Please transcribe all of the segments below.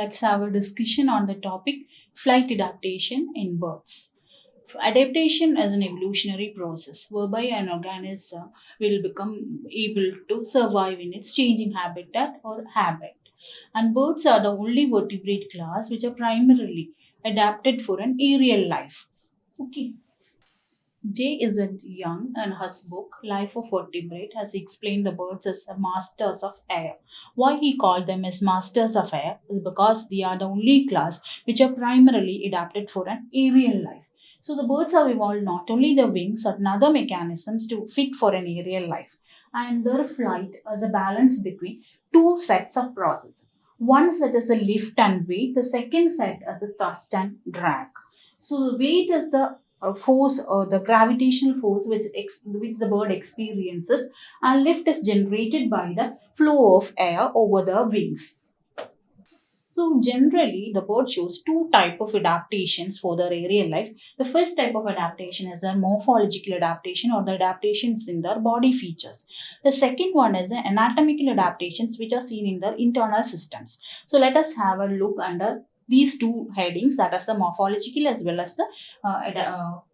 let's have a discussion on the topic flight adaptation in birds. Adaptation is an evolutionary process whereby an organism will become able to survive in its changing habitat or habit. And birds are the only vertebrate class which are primarily adapted for an aerial life. Okay. Jay is a Young in his book Life of Vertebrate has explained the birds as the masters of air. Why he called them as masters of air is because they are the only class which are primarily adapted for an aerial life. So the birds have evolved not only the wings but other mechanisms to fit for an aerial life. And their flight is a balance between two sets of processes. One set is a lift and weight, the second set is a thrust and drag. So the weight is the force or the gravitational force which the bird experiences, and lift is generated by the flow of air over the wings. So generally the bird shows two type of adaptations for their aerial life. The first type of adaptation is the morphological adaptation or the adaptations in their body features. The second one is the anatomical adaptations which are seen in their internal systems. So let us have a look under these two headings, that is the morphological as well as the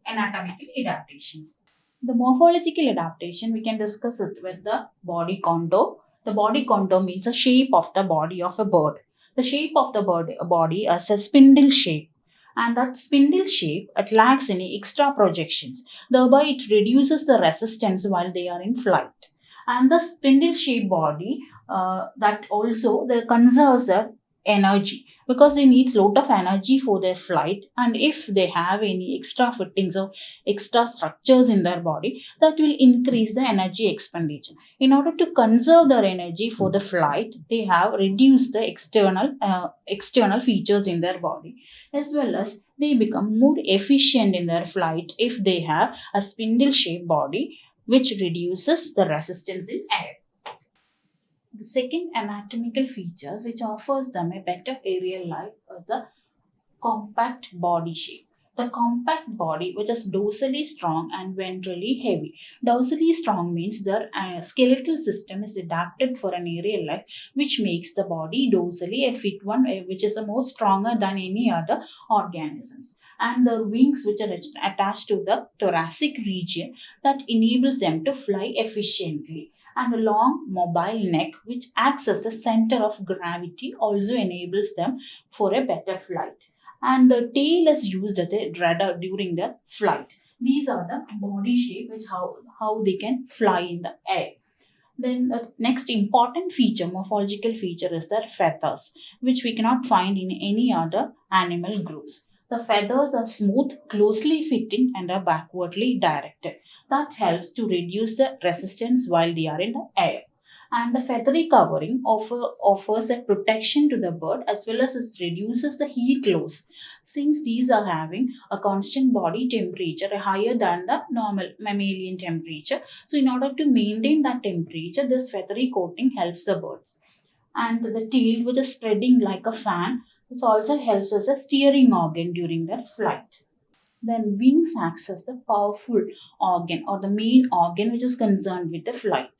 anatomical adaptations. The morphological adaptation, we can discuss it with the body contour. The body contour means the shape of the body of a bird. The shape of the body is a spindle shape, and that spindle shape it lacks any extra projections. Thereby, it reduces the resistance while they are in flight. And the spindle shaped body that also the conserves the energy because they need lot of energy for their flight, and if they have any extra fittings or extra structures in their body, that will increase the energy expenditure. In order to conserve their energy for the flight, they have reduced the external features in their body, as well as they become more efficient in their flight if they have a spindle shaped body which reduces the resistance in air. The second anatomical features which offers them a better aerial life are the compact body shape. The compact body, which is dorsally strong and ventrally heavy. Dorsally strong means their skeletal system is adapted for an aerial life, which makes the body dorsally a fit one, which is the more stronger than any other organisms. And the wings, which are attached to the thoracic region, that enables them to fly efficiently. And a long mobile neck, which acts as a center of gravity, also enables them for a better flight. And the tail is used as a rudder during the flight. These are the body shape, which how they can fly in the air. Then the next important feature, morphological feature, is their feathers, which we cannot find in any other animal groups. The feathers are smooth, closely fitting, and are backwardly directed. That helps to reduce the resistance while they are in the air. And the feathery covering offers a protection to the bird as well as it reduces the heat loss, since these are having a constant body temperature higher than the normal mammalian temperature. So in order to maintain that temperature, this feathery coating helps the birds. And the tail, which is spreading like a fan, this also helps as a steering organ during their flight. Then wings acts as the powerful organ or the main organ which is concerned with the flight.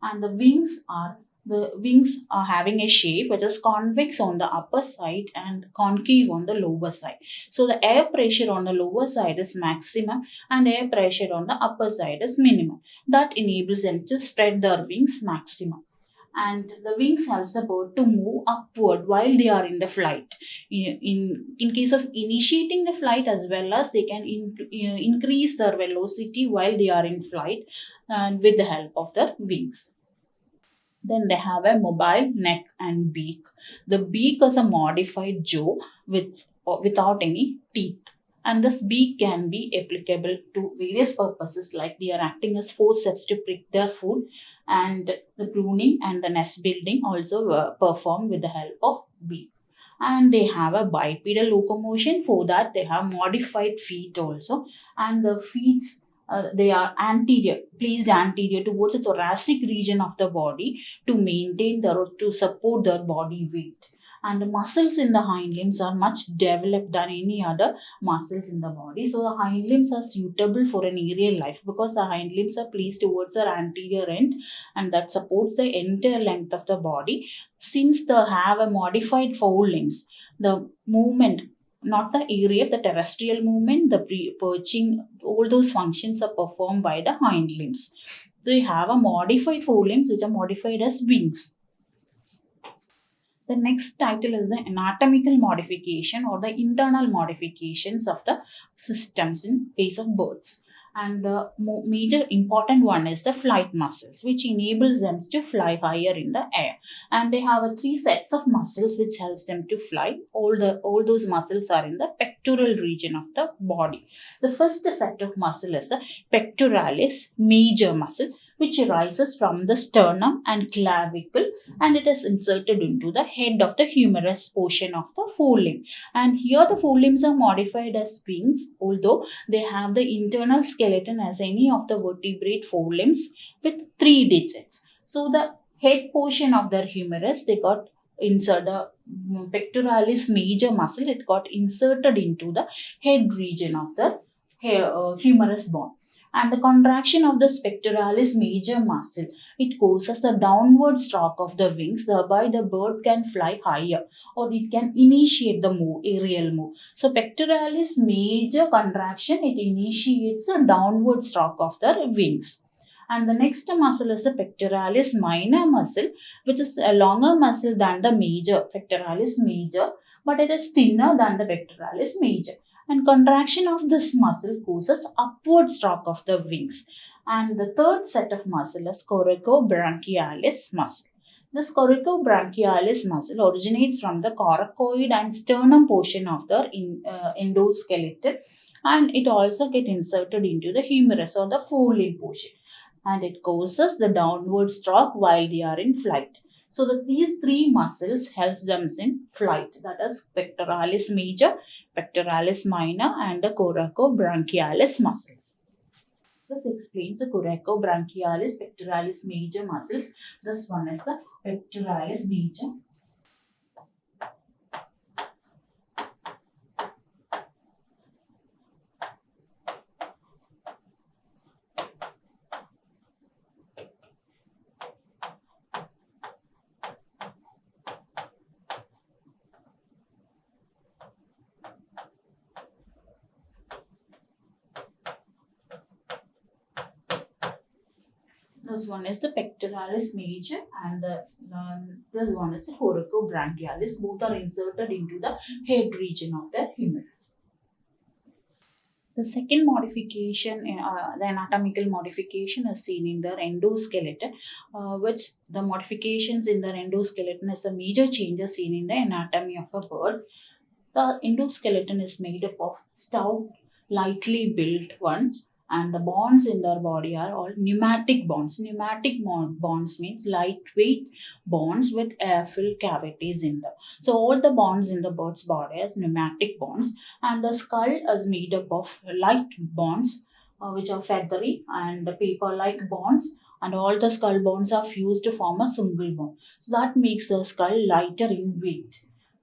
And the wings are having a shape which is convex on the upper side and concave on the lower side. So the air pressure on the lower side is maximum and air pressure on the upper side is minimum. That enables them to spread their wings maximum. And the wings helps the bird to move upward while they are in the flight. In case of initiating the flight, as well as they can increase their velocity while they are in flight and with the help of their wings. Then they have a mobile neck and beak. The beak is a modified jaw without any teeth. And this beak can be applicable to various purposes, like they are acting as forceps to prick their food, and the pruning and the nest building also performed with the help of beak. And they have a bipedal locomotion. For that they have modified feet also, and the feet they are placed anterior towards the thoracic region of the body to maintain to support their body weight. And the muscles in the hind limbs are much developed than any other muscles in the body. So the hind limbs are suitable for an aerial life because the hind limbs are placed towards their anterior end, and that supports the entire length of the body. Since they have a modified forelimbs, the movement, not the aerial, the terrestrial movement, the perching, all those functions are performed by the hind limbs. They have a modified forelimbs which are modified as wings. The next title is the anatomical modification or the internal modifications of the systems in case of birds. And the major important one is the flight muscles, which enables them to fly higher in the air. And they have three sets of muscles which helps them to fly. All those muscles are in the pectoral region of the body. The first set of muscle is the pectoralis major muscle, which arises from the sternum and clavicle, and it is inserted into the head of the humerus portion of the forelimb. And here the forelimbs are modified as wings, although they have the internal skeleton as any of the vertebrate forelimbs with 3 digits. So the head portion of their humerus, they got insert the pectoralis major muscle, it got inserted into the head region of the humerus bone. And the contraction of the pectoralis major muscle, it causes the downward stroke of the wings, thereby the bird can fly higher or it can initiate the move, aerial move. So pectoralis major contraction, it initiates a downward stroke of the wings. And the next muscle is the pectoralis minor muscle, which is a longer muscle than the major, pectoralis major, but it is thinner than the pectoralis major. And contraction of this muscle causes upward stroke of the wings. And the third set of muscle is coracobrachialis muscle. This coracobrachialis muscle originates from the coracoid and sternum portion of the endoskeleton, and it also gets inserted into the humerus or the forelimb portion, and it causes the downward stroke while they are in flight. So these 3 muscles helps them in flight, that is pectoralis major, pectoralis minor and the coracobrachialis muscles. This explains the coracobrachialis, pectoralis major muscles. This one is the pectoralis major. This one is the pectoralis major and this one is the coracobrachialis. Both are inserted into the head region of the humerus. The second modification, the anatomical modification is seen in their endoskeleton, which the modifications in their endoskeleton is a major changes seen in the anatomy of a bird. The endoskeleton is made up of stout, lightly built ones, and the bonds in their body are all pneumatic bonds. Pneumatic bonds means lightweight bonds with air-filled cavities in them. So all the bonds in the bird's body is pneumatic bonds, and the skull is made up of light bonds, which are feathery and paper-like bonds, and all the skull bonds are fused to form a single bond. So that makes the skull lighter in weight.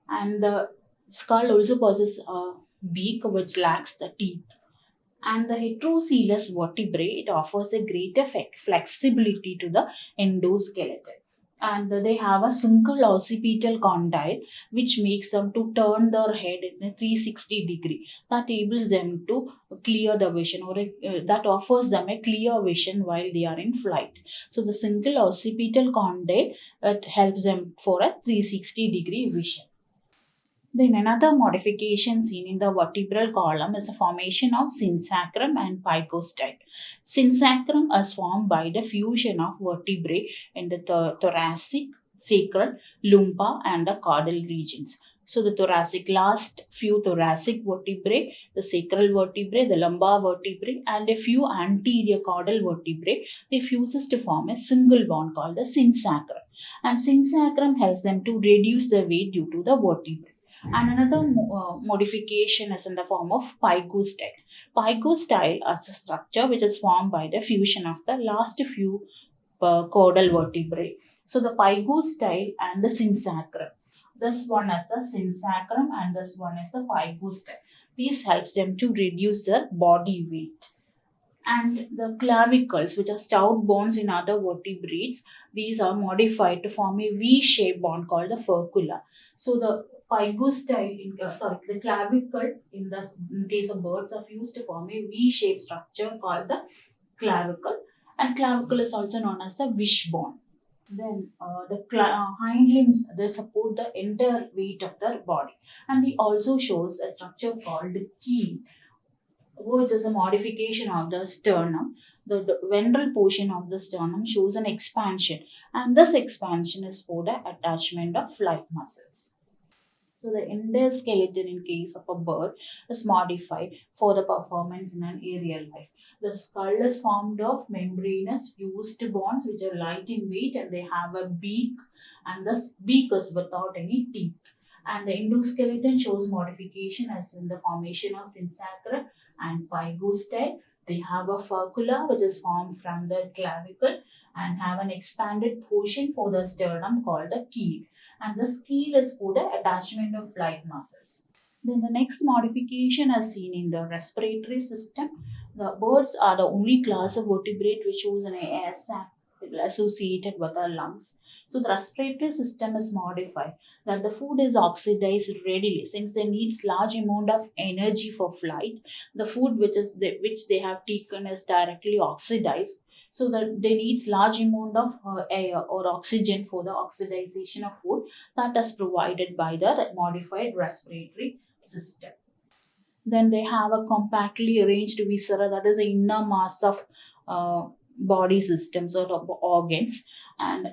And the skull also possesses a beak which lacks the teeth. And the heterocoelous vertebrae, it offers a greater flexibility to the endoskeleton. And they have a single occipital condyle which makes them to turn their head in a 360 degree. That enables them to clear the vision, or that offers them a clear vision while they are in flight. So the single occipital condyle, it helps them for a 360 degree vision. Then another modification seen in the vertebral column is the formation of synsacrum and pygostyle. Synsacrum is formed by the fusion of vertebrae in the thoracic, sacral, lumbar and the caudal regions. So the thoracic, last few thoracic vertebrae, the sacral vertebrae, the lumbar vertebrae and a few anterior caudal vertebrae, they fuses to form a single bond called the synsacrum. And synsacrum helps them to reduce the weight due to the vertebrae. And another modification is in the form of pygostyle. Pygostyle is a structure which is formed by the fusion of the last few caudal vertebrae. So the pygostyle and the synsacrum. This one is the synsacrum and this one is the pygostyle. This helps them to reduce their body weight. And the clavicles, which are stout bones in other vertebrates, these are modified to form a V-shaped bone called the furcula. So the pygostyle, the clavicle in case of birds are fused to form a V-shaped structure called the clavicle, and clavicle is also known as the wishbone. Then the hind limbs, they support the entire weight of their body, and it also shows a structure called keel, which is a modification of the sternum. The ventral portion of the sternum shows an expansion, and this expansion is for the attachment of flight muscles. So the endoskeleton in case of a bird is modified for the performance in an aerial life. The skull is formed of membranous fused bones which are light in weight, and they have a beak, and this beak is without any teeth. And the endoskeleton shows modification as in the formation of synsacrum and pygostyle. They have a furcula which is formed from the clavicle and have an expanded portion for the sternum called the keel, and the keel is for the attachment of flight muscles. Then the next modification is seen in the respiratory system. The birds are the only class of vertebrate which shows an air sac associated with the lungs. So the respiratory system is modified that the food is oxidized readily since they needs large amount of energy for flight. The food which they have taken is directly oxidized, so that they needs large amount of air or oxygen for the oxidization of food, that is provided by the modified respiratory system. Then they have a compactly arranged viscera, that is the inner mass of body systems or of organs, and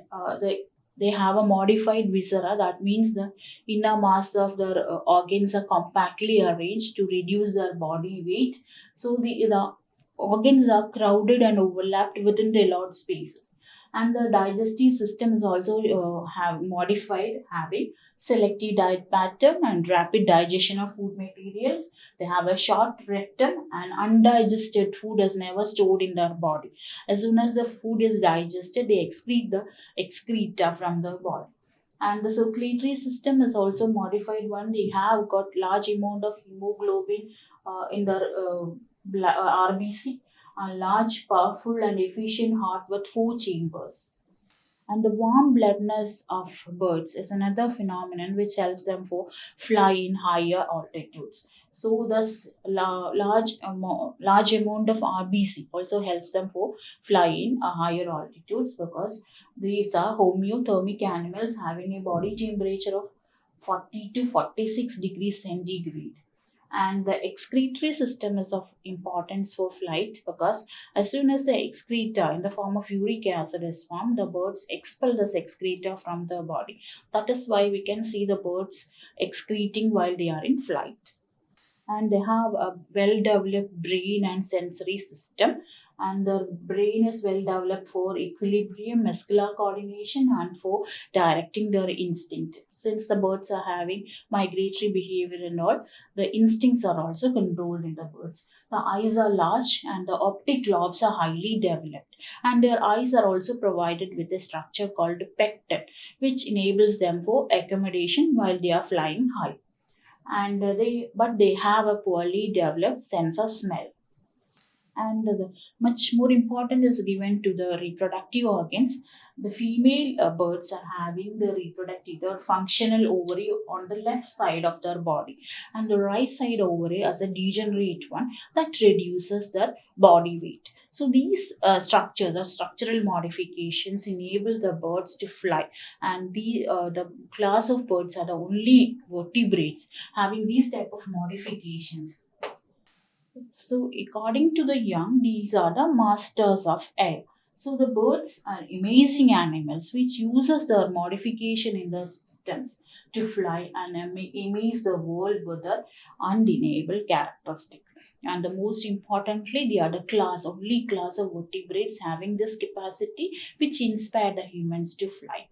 they have a modified viscera, that means the inner mass of their organs are compactly arranged to reduce their body weight. So the organs are crowded and overlapped within the allowed spaces, and the digestive system is also have modified, having selective diet pattern and rapid digestion of food materials. They have a short rectum, and undigested food is never stored in their body. As soon as the food is digested, they excrete the excreta from the body. And the circulatory system is also modified one. They have got large amount of hemoglobin in their RBC, a large, powerful, and efficient heart with 4 chambers. And the warm bloodedness of birds is another phenomenon which helps them for fly in higher altitudes. So this large amount of RBC also helps them for fly in higher altitudes, because these are homeothermic animals having a body temperature of 40 to 46 degrees centigrade. And the excretory system is of importance for flight, because as soon as the excreta in the form of uric acid is formed, the birds expel this excreta from the body. That is why we can see the birds excreting while they are in flight. And they have a well developed brain and sensory system, and the brain is well developed for equilibrium, muscular coordination, and for directing their instinct. Since the birds are having migratory behavior and all, the instincts are also controlled in the birds. The eyes are large and the optic lobes are highly developed, and their eyes are also provided with a structure called pecten, which enables them for accommodation while they are flying high. And they have a poorly developed sense of smell. And the much more important is given to the reproductive organs. The female birds are having the reproductive or functional ovary on the left side of their body, and the right side ovary as a degenerate one that reduces their body weight. So these structures or structural modifications enable the birds to fly, and the class of birds are the only vertebrates having these type of modifications. So, according to the young, these are the masters of air. So, the birds are amazing animals which uses their modification in the systems to fly and amaze the world with their undeniable characteristics. And the most importantly, they are the only class of vertebrates having this capacity which inspire the humans to fly.